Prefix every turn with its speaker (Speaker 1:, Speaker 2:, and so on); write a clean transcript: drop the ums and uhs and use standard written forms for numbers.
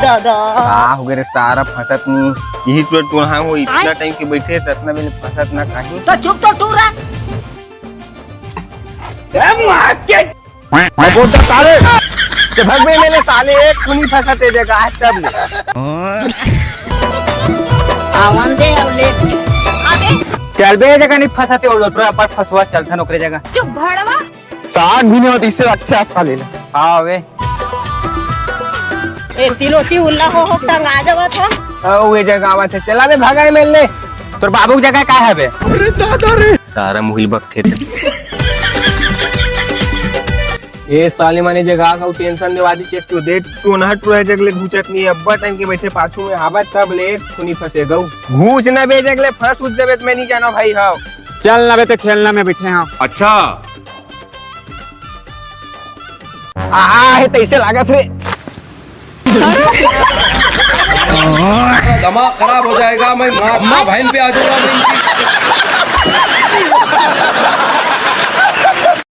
Speaker 1: दादा
Speaker 2: हो गए सारा फसत नहीं यही तो हाँ वो इतना टाइम के बैठे इतना भी फसत ना कहीं
Speaker 1: तो चुप तो तू रहा
Speaker 2: भगवे मैंने साले एक खूनी फंसते देगा आज तब
Speaker 1: आवन दे अबले अबे
Speaker 2: चल बे जगह नहीं फंसते और लोटरा पर फंसवा चलता नौकरी जगह
Speaker 1: चुप भड़वा
Speaker 2: 60 भी नहीं होती इससे 80 साल ले हाँ वे
Speaker 1: ए तिलोती उल्ला हो टंगा जावा था
Speaker 2: वे जगह आवा थे चला बे भागा मिल ले तोर बाबू जगह का है बे अरे दादा रे सारा मुहिल बक थे ए साले माने जगह का टेंशन देवादी चेक तो दे तू ना टू है जगले घुचत नहीं अब्बा टाइम के बैठे पाछू में आवा तब ले सुनी फंसे गऊ घूच ना बे जगले फंस उस देबे मैं नहीं जाना भाई हां चल ना बे तो खेलना में बैठे हां
Speaker 3: अच्छा
Speaker 2: है तैसे लागत रे
Speaker 3: दिमाग खराब हो जाएगा मैं माँ बहन पे आ जाऊंगा